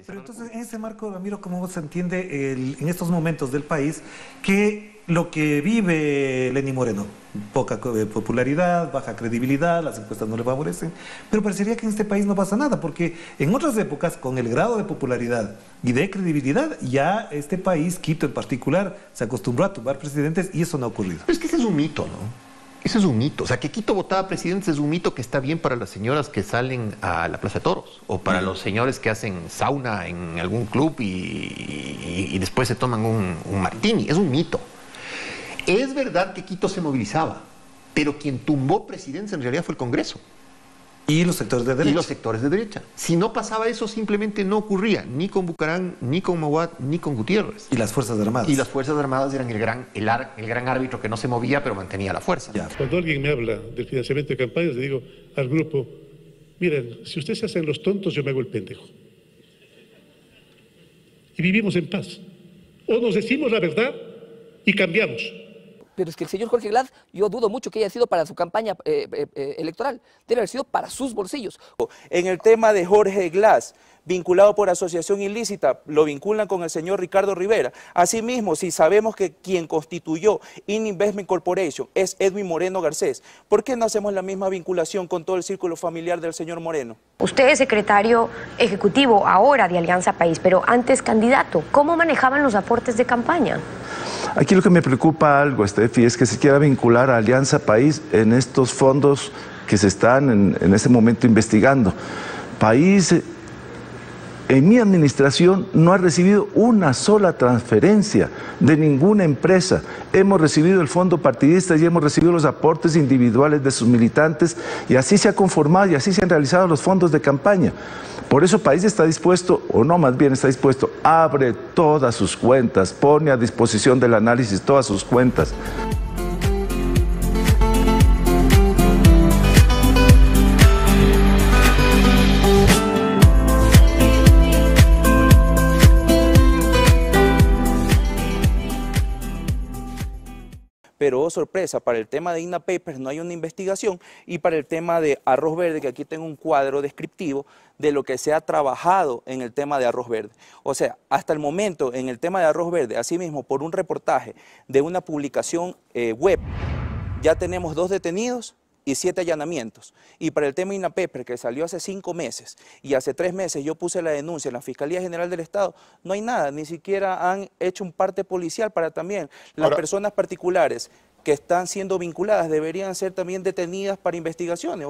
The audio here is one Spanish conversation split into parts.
Pero entonces, en ese marco, Ramiro, ¿cómo se entiende en estos momentos del país que lo que vive Lenín Moreno, poca popularidad, baja credibilidad, las encuestas no le favorecen, pero parecería que en este país no pasa nada, porque en otras épocas, con el grado de popularidad y de credibilidad, ya este país, Quito en particular, se acostumbró a tumbar presidentes y eso no ha ocurrido? Pero es que ese es un mito, ¿no? Ese es un mito. O sea, que Quito votaba presidentes es un mito que está bien para las señoras que salen a la Plaza de Toros o para los señores que hacen sauna en algún club y después se toman un martini. Es un mito. Es verdad que Quito se movilizaba, pero quien tumbó presidentes en realidad fue el Congreso. Y los sectores de derecha. Y los sectores de derecha. Si no pasaba eso, simplemente no ocurría, ni con Bucarán, ni con Mahuad, ni con Gutiérrez. Y las Fuerzas Armadas. Y las Fuerzas Armadas eran el gran árbitro que no se movía, pero mantenía la fuerza. Ya. Cuando alguien me habla del financiamiento de campañas, le digo al grupo, miren, si ustedes se hacen los tontos, yo me hago el pendejo. Y vivimos en paz. O nos decimos la verdad y cambiamos. Pero es que el señor Jorge Glass, yo dudo mucho que haya sido para su campaña electoral, debe haber sido para sus bolsillos. En el tema de Jorge Glass, vinculado por asociación ilícita, lo vinculan con el señor Ricardo Rivera. Asimismo, si sabemos que quien constituyó In Investment Corporation es Edwin Moreno Garcés, ¿por qué no hacemos la misma vinculación con todo el círculo familiar del señor Moreno? Usted es secretario ejecutivo ahora de Alianza País, pero antes candidato. ¿Cómo manejaban los aportes de campaña? Aquí lo que me preocupa algo, Steffi, es que se quiera vincular a Alianza País en estos fondos que se están en este momento investigando. País, en mi administración, no ha recibido una sola transferencia de ninguna empresa. Hemos recibido el fondo partidista y hemos recibido los aportes individuales de sus militantes y así se ha conformado y así se han realizado los fondos de campaña. Por eso País está dispuesto, o no, más bien está dispuesto, abre todas sus cuentas, pone a disposición del análisis todas sus cuentas. Pero, oh sorpresa, para el tema de INA Papers no hay una investigación y para el tema de Arroz Verde, que aquí tengo un cuadro descriptivo de lo que se ha trabajado en el tema de Arroz Verde. O sea, hasta el momento en el tema de Arroz Verde, asimismo por un reportaje de una publicación web, ya tenemos 2 detenidos y 7 allanamientos. Y para el tema INAPEPER, que salió hace 5 meses y hace 3 meses yo puse la denuncia en la Fiscalía General del Estado, no hay nada, ni siquiera han hecho un parte policial para también las personas particulares que están siendo vinculadas deberían ser también detenidas para investigaciones.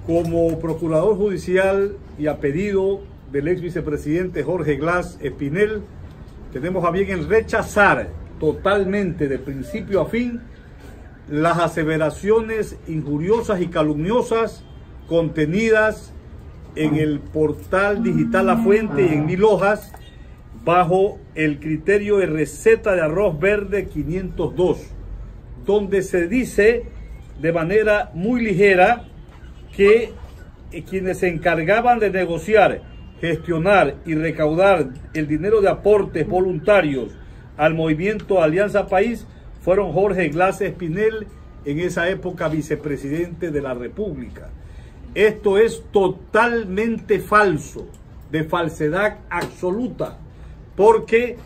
Como procurador judicial y a pedido del ex vicepresidente Jorge Glass Espinel, tenemos a bien en rechazar totalmente de principio a fin las aseveraciones injuriosas y calumniosas contenidas en el portal digital La Fuente y en 1000 hojas bajo el criterio de receta de Arroz Verde 502, donde se dice de manera muy ligera que quienes se encargaban de negociar, gestionar y recaudar el dinero de aportes voluntarios al movimiento Alianza País fueron Jorge Glass Espinel, en esa época vicepresidente de la República. Esto es totalmente falso, de falsedad absoluta, porque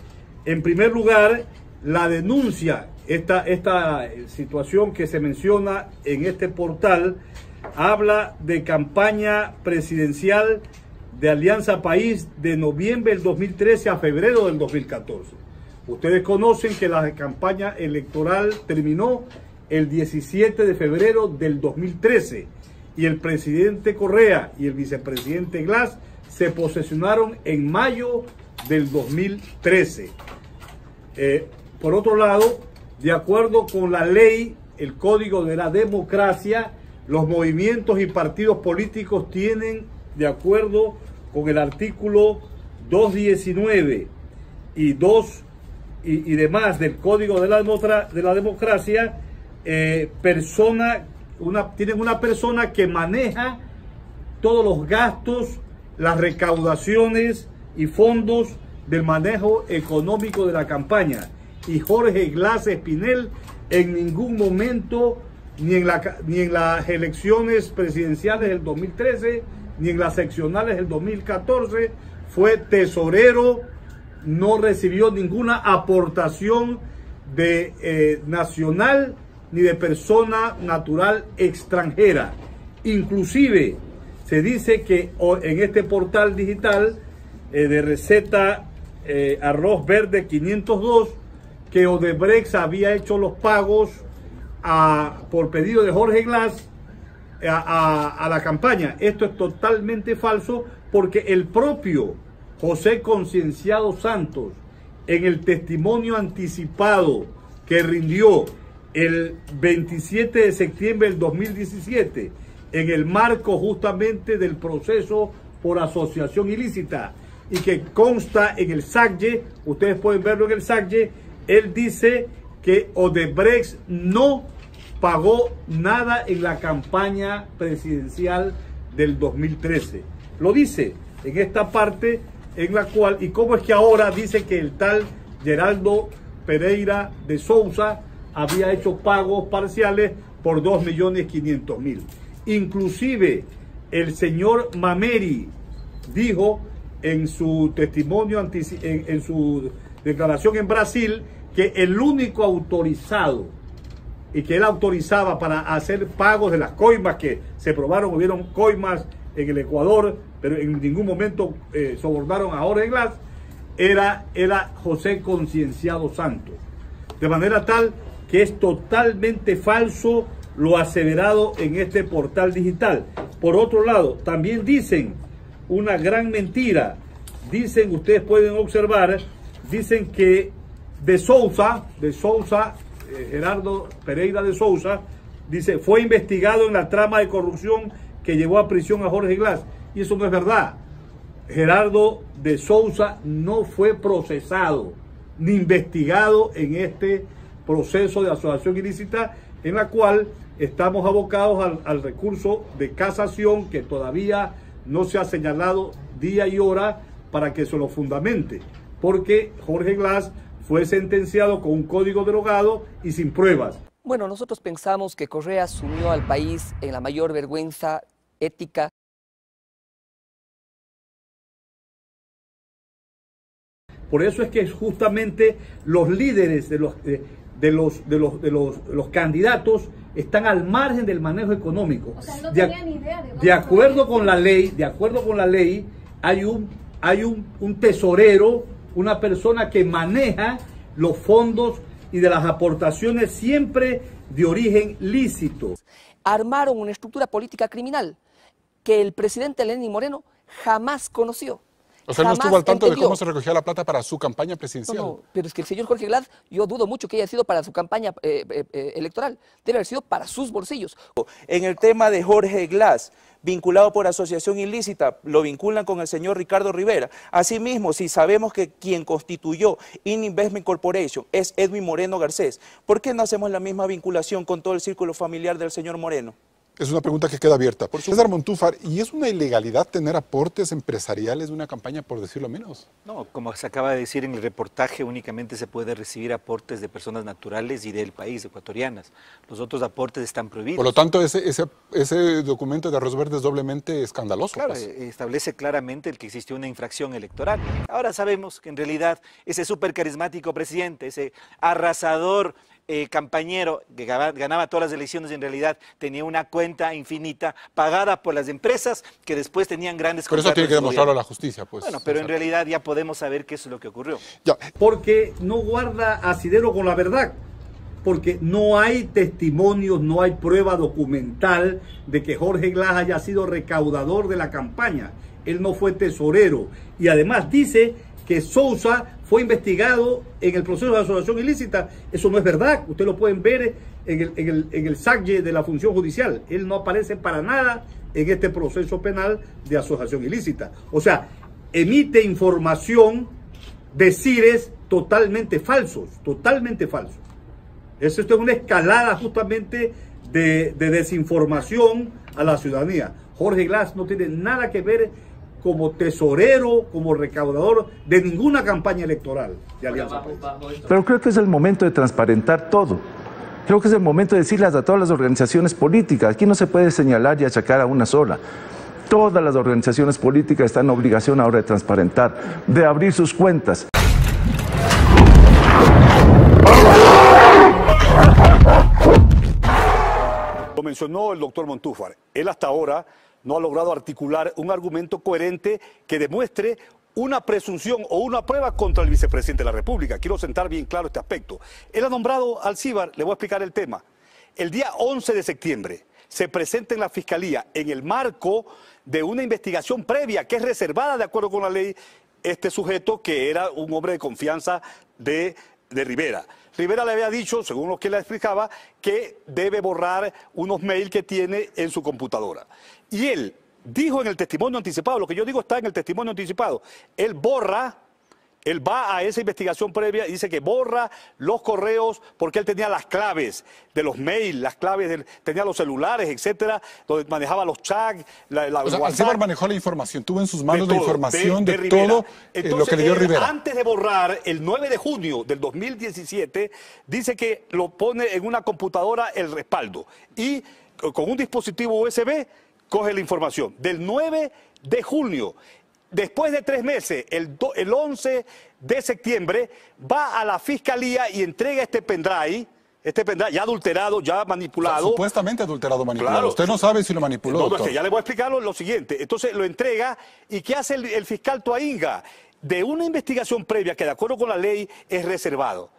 en primer lugar la denuncia, esta situación que se menciona en este portal, habla de campaña presidencial de Alianza País de noviembre del 2013 a febrero del 2014. Ustedes conocen que la campaña electoral terminó el 17 de febrero del 2013 y el presidente Correa y el vicepresidente Glass se posesionaron en mayo del 2013. Por otro lado, de acuerdo con la ley, el Código de la Democracia, los movimientos y partidos políticos tienen, de acuerdo con el artículo 219 y demás del Código de la Democracia, tienen una persona que maneja todos los gastos, las recaudaciones y fondos del manejo económico de la campaña. Y Jorge Glass Espinel en ningún momento, ni en las elecciones presidenciales del 2013, ni en las seccionales del 2014, fue tesorero, no recibió ninguna aportación de nacional ni de persona natural extranjera. Inclusive se dice que en este portal digital de receta Arroz Verde 502, que Odebrecht había hecho los pagos por pedido de Jorge Glass a la campaña. Esto es totalmente falso, porque el propio José Concienciado Santos, en el testimonio anticipado que rindió el 27 de septiembre del 2017, en el marco justamente del proceso por asociación ilícita, y que consta en el SACYE, ustedes pueden verlo en el SACYE, él dice que Odebrecht no pagó nada en la campaña presidencial del 2013. Lo dice en esta parte en la cual, y cómo es que ahora dice que el tal Geraldo Pereira de Sousa había hecho pagos parciales por 2.500.000. Inclusive el señor Mameri dijo en su testimonio, en su declaración en Brasil, que el único autorizado y que él autorizaba para hacer pagos de las coimas que se probaron, hubieron coimas en el Ecuador, pero en ningún momento sobornaron a Jorge Glass, era José Concienciado Santos. De manera tal que es totalmente falso lo aseverado en este portal digital. Por otro lado, también dicen una gran mentira. Dicen, ustedes pueden observar, dicen que de Sousa, Gerardo Pereira de Sousa, dice, fue investigado en la trama de corrupción que llevó a prisión a Jorge Glass. Y eso no es verdad. Gerardo de Sousa no fue procesado ni investigado en este proceso de asociación ilícita, en la cual estamos abocados al recurso de casación, que todavía no se ha señalado día y hora para que se lo fundamente, porque Jorge Glass fue sentenciado con un código derogado y sin pruebas. Bueno, nosotros pensamos que Correa sumió al país en la mayor vergüenza ética. Por eso es que justamente los líderes de los candidatos están al margen del manejo económico. O sea, no tenían idea de acuerdo con la ley, hay un tesorero, una persona que maneja los fondos y de las aportaciones siempre de origen lícito. Armaron una estructura política criminal que el presidente Lenín Moreno jamás conoció. O sea, no estuvo al tanto de cómo se recogía la plata para su campaña presidencial. No, pero es que el señor Jorge Glass, yo dudo mucho que haya sido para su campaña electoral. Debe haber sido para sus bolsillos. En el tema de Jorge Glass, vinculado por asociación ilícita, lo vinculan con el señor Ricardo Rivera. Asimismo, si sabemos que quien constituyó Investment Corporation es Edwin Moreno Garcés, ¿por qué no hacemos la misma vinculación con todo el círculo familiar del señor Moreno? Es una pregunta que queda abierta. César Montúfar, ¿y es una ilegalidad tener aportes empresariales de una campaña, por decirlo menos? No, como se acaba de decir en el reportaje, únicamente se puede recibir aportes de personas naturales y del país, ecuatorianas. Los otros aportes están prohibidos. Por lo tanto, ese documento de Arroz Verde es doblemente escandaloso. Claro, pues. Establece claramente el que existió una infracción electoral. Ahora sabemos que en realidad ese súper carismático presidente, ese arrasador campañero que ganaba todas las elecciones, en realidad tenía una cuenta infinita pagada por las empresas que después tenían grandes contratos. Pero eso tiene que demostrarlo a la justicia, pues. Bueno, pero en realidad ya podemos saber qué es lo que ocurrió. Ya. Porque no guarda asidero con la verdad, porque no hay testimonios, no hay prueba documental de que Jorge Glass haya sido recaudador de la campaña. Él no fue tesorero, y además dice que Sousa fue investigado en el proceso de asociación ilícita. Eso no es verdad. Ustedes lo pueden ver en el SACYE de la función judicial. Él no aparece para nada en este proceso penal de asociación ilícita. O sea, emite información, decires totalmente falsos, totalmente falsos. Esto es una escalada justamente de desinformación a la ciudadanía. Jorge Glass no tiene nada que ver como tesorero, como recaudador de ninguna campaña electoral de Alianza País. Pero creo que es el momento de transparentar todo. Creo que es el momento de decirles a todas las organizaciones políticas, aquí no se puede señalar y achacar a una sola. todas las organizaciones políticas están en obligación ahora de transparentar, de abrir sus cuentas. Lo mencionó el doctor Montúfar. Él hasta ahora no ha logrado articular un argumento coherente que demuestre una presunción o una prueba contra el vicepresidente de la República. Quiero sentar bien claro este aspecto. Él ha nombrado al Alcíbar, le voy a explicar el tema. El día 11 de septiembre se presenta en la Fiscalía, en el marco de una investigación previa que es reservada de acuerdo con la ley, este sujeto que era un hombre de confianza de Rivera. Rivera le había dicho, según lo que él explicaba, que debe borrar unos mails que tiene en su computadora. Y él dijo en el testimonio anticipado, lo que yo digo está en el testimonio anticipado, él va a esa investigación previa y dice que borra los correos porque él tenía las claves de los mails, las claves, tenía los celulares, etcétera, donde manejaba los chats, o sea, Alcíbar manejó la información, tuvo en sus manos la información de todo lo que le dio Rivera. Antes de borrar, el 9 de junio del 2017, dice que lo pone en una computadora el respaldo y con un dispositivo USB coge la información. Del 9 de junio, después de 3 meses, el 11 de septiembre, va a la Fiscalía y entrega este pendrive ya adulterado, ya manipulado. O sea, supuestamente adulterado, manipulado. Claro. Usted no sabe si lo manipuló. No, ya le voy a explicar lo siguiente. Entonces lo entrega y ¿qué hace el fiscal Toainga? De una investigación previa que de acuerdo con la ley es reservado.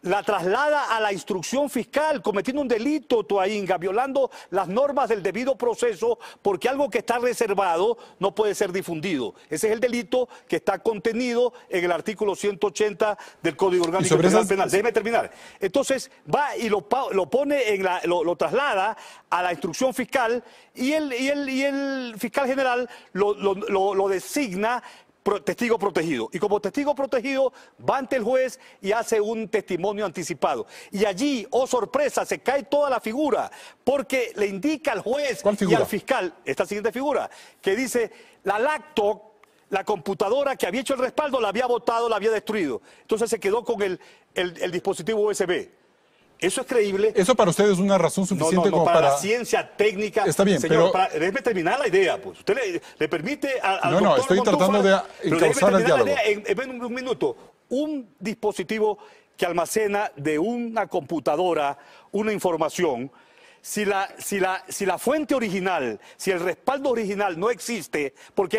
La traslada a la instrucción fiscal, cometiendo un delito, Toainga, violando las normas del debido proceso, porque algo que está reservado no puede ser difundido. Ese es el delito que está contenido en el artículo 180 del Código Orgánico Penal. Déjeme terminar. Entonces va y lo pone lo traslada a la instrucción fiscal y el fiscal general lo designa testigo protegido. Y como testigo protegido va ante el juez y hace un testimonio anticipado. Y allí, oh sorpresa, se cae toda la figura, porque le indica al juez y al fiscal, esta siguiente figura, que dice, la laptop, la computadora que había hecho el respaldo, la había botado, la había destruido. Entonces se quedó con el dispositivo USB. ¿Eso es creíble? ¿Eso para usted es una razón suficiente como para la ciencia técnica? Está bien, señor, pero... déjeme terminar la idea, pues. Usted le permite al doctor No, estoy tratando de encauzar el diálogo. En un minuto. Un dispositivo que almacena de una computadora una información, si la fuente original, si el respaldo original no existe, porque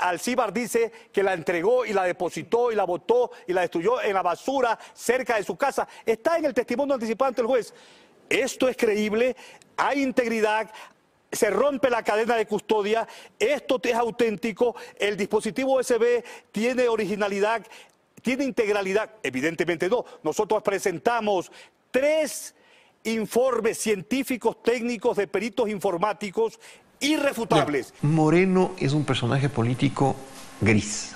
Alcíbar dice que la entregó y la depositó y la botó y la destruyó en la basura cerca de su casa, está en el testimonio anticipado ante el juez. Esto es creíble, hay integridad, se rompe la cadena de custodia, esto es auténtico, el dispositivo USB tiene originalidad, tiene integralidad, evidentemente no. Nosotros presentamos 3 informes científicos, técnicos, de peritos informáticos irrefutables. Moreno es un personaje político gris.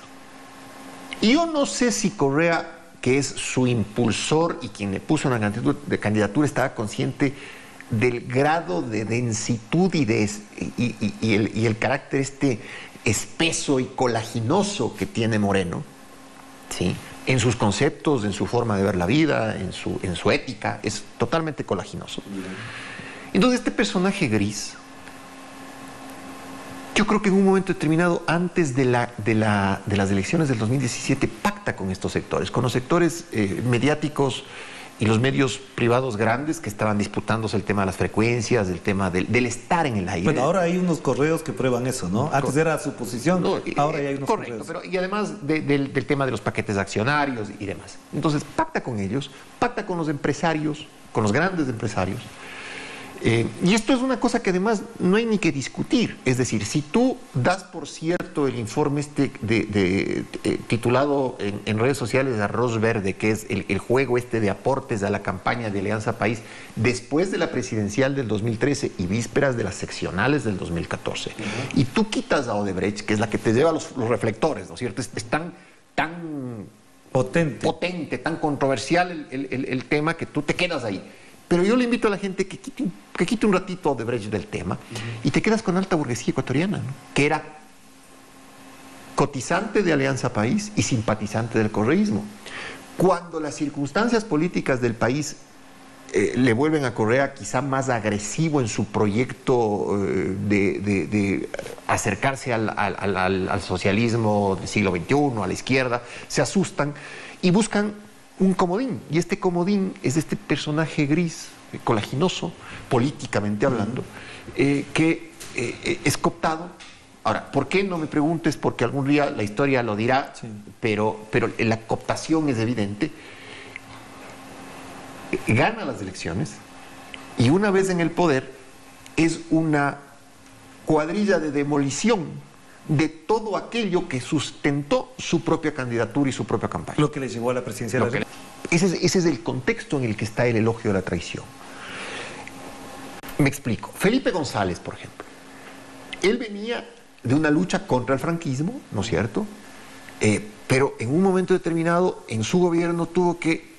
Y yo no sé si Correa, que es su impulsor y quien le puso una candidatura, estaba consciente del grado de densitud y el carácter espeso y colaginoso que tiene Moreno, ¿sí? En sus conceptos, en su forma de ver la vida, en su ética, es totalmente colaginoso. Entonces este personaje gris, yo creo que en un momento determinado, antes de las elecciones del 2017, pacta con estos sectores, con los sectores mediáticos y los medios privados grandes que estaban disputándose el tema de las frecuencias, el tema del estar en el aire. Bueno, ahora hay unos correos que prueban eso, ¿no? Antes era su posición, ahora ya hay unos correos. Pero y además del tema de los paquetes accionarios y demás. Entonces, pacta con ellos, pacta con los empresarios, con los grandes empresarios. Y esto es una cosa que además no hay ni que discutir. Es decir, si tú das por cierto el informe titulado en redes sociales Arroz Verde, que es el juego de aportes a la campaña de Alianza País después de la presidencial del 2013 y vísperas de las seccionales del 2014, y tú quitas a Odebrecht, que es la que te lleva los reflectores, ¿no es cierto? Es tan potente, tan controversial el tema que tú te quedas ahí. Pero yo le invito a la gente que quite un ratito de Odebrecht del tema y te quedas con alta burguesía ecuatoriana, ¿no? Que era cotizante de Alianza País y simpatizante del correísmo. Cuando las circunstancias políticas del país le vuelven a Correa quizá más agresivo en su proyecto de acercarse al socialismo del siglo XXI, a la izquierda, se asustan y buscan un comodín. Y este comodín es este personaje gris, colaginoso, políticamente hablando, que es cooptado. Ahora, ¿por qué? No me preguntes, porque algún día la historia lo dirá, sí. pero la cooptación es evidente. Gana las elecciones y una vez en el poder es una cuadrilla de demolición de todo aquello que sustentó su propia candidatura y su propia campaña. Lo que le llevó a la presidencia de la República. Ese es el contexto en el que está el elogio de la traición. Me explico. Felipe González, por ejemplo, él venía de una lucha contra el franquismo, ¿no es cierto? Pero en un momento determinado en su gobierno tuvo que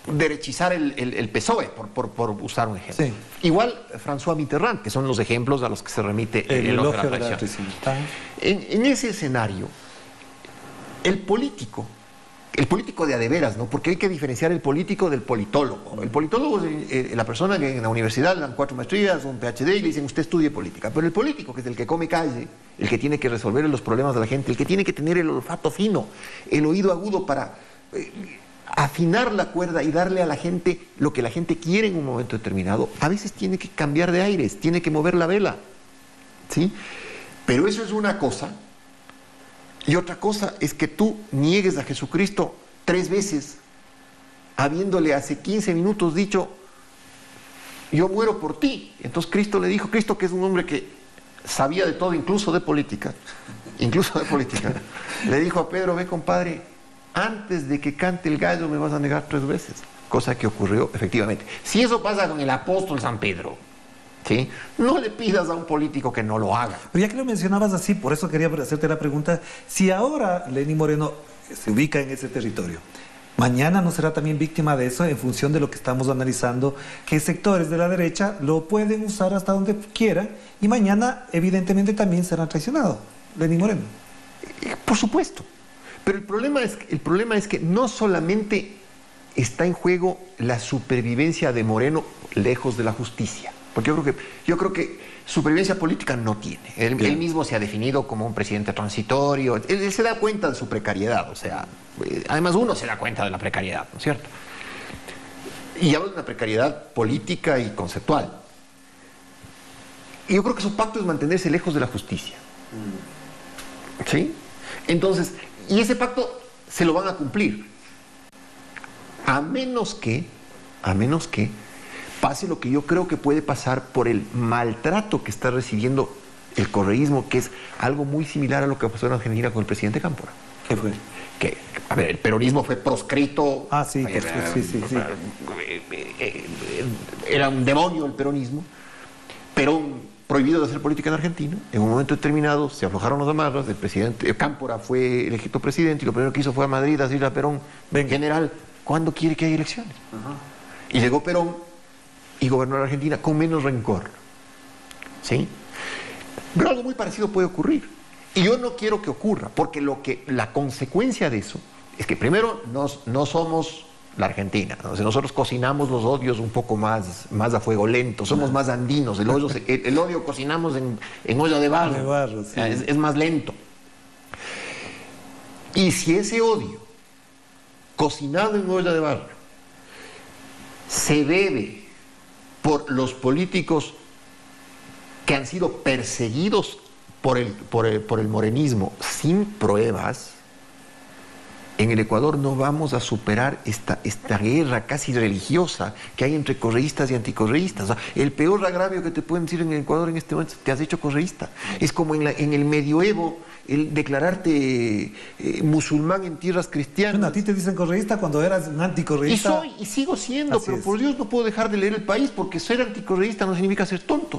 derechizar el PSOE, por usar un ejemplo. Sí. Igual François Mitterrand, que son los ejemplos a los que se remite el elogio de la traición. En ese escenario, el político de a de veras, ¿no? Porque hay que diferenciar el político del politólogo. El politólogo es la persona que en la universidad le dan 4 maestrías, un PhD y le dicen usted estudie política. Pero el político, que es el que come calle, el que tiene que resolver los problemas de la gente, el que tiene que tener el olfato fino, el oído agudo para afinar la cuerda y darle a la gente lo que la gente quiere en un momento determinado, a veces tiene que cambiar de aires, tiene que mover la vela, ¿sí? Pero eso es una cosa, y otra cosa es que tú niegues a Jesucristo 3 veces, habiéndole hace 15 minutos dicho, yo muero por ti. Entonces Cristo le dijo, Cristo, que es un hombre que sabía de todo, incluso de política, le dijo a Pedro, ve compadre, antes de que cante el gallo me vas a negar 3 veces. Cosa que ocurrió efectivamente. Si eso pasa con el apóstol San Pedro, ¿sí? No le pidas a un político que no lo haga. Pero ya que lo mencionabas así, por eso quería hacerte la pregunta, si ahora Lenín Moreno se ubica en ese territorio, mañana no será también víctima de eso en función de lo que estamos analizando, que sectores de la derecha lo pueden usar hasta donde quieran y mañana evidentemente también será traicionado Lenín Moreno. Por supuesto. Pero el problema es que no solamente está en juego la supervivencia de Moreno lejos de la justicia, porque yo creo que supervivencia política no tiene. Él mismo se ha definido como un presidente transitorio, él se da cuenta de su precariedad, o sea, además uno se da cuenta de la precariedad, ¿no es cierto? Y hablo de una precariedad política y conceptual. Y yo creo que su pacto es mantenerse lejos de la justicia. ¿Sí? Entonces, y ese pacto se lo van a cumplir. A menos que pase lo que yo creo que puede pasar por el maltrato que está recibiendo el correísmo, que es algo muy similar a lo que pasó en Argentina con el presidente Cámpora. ¿Qué fue? Que, a ver, el peronismo fue proscrito. Ah, sí, sí. Era un demonio el peronismo. Perón prohibido de hacer política en Argentina. En un momento determinado se aflojaron los amarras, el presidente Cámpora fue elegido presidente y lo primero que hizo fue a Madrid a decirle a Perón, general, ¿cuándo quiere que haya elecciones? Y llegó Perón y gobernó la Argentina con menos rencor. ¿Sí? Pero algo muy parecido puede ocurrir. Y yo no quiero que ocurra, porque la consecuencia de eso es que primero no somos la Argentina, ¿no? O sea, nosotros cocinamos los odios un poco más a fuego lento, somos más andinos, el odio cocinamos en olla de barro, sí. Es más lento. Y si ese odio cocinado en olla de barro se debe por los políticos que han sido perseguidos por el morenismo sin pruebas, en el Ecuador no vamos a superar esta guerra casi religiosa que hay entre correístas y anticorreístas. O sea, el peor agravio que te pueden decir en el Ecuador en este momento es te has hecho correísta. Es como en el medioevo el declararte musulmán en tierras cristianas. Bueno, a ti te dicen correísta cuando eras un anticorreísta. Y sigo siendo, pero por Dios no puedo dejar de leer El País, porque ser anticorreísta no significa ser tonto.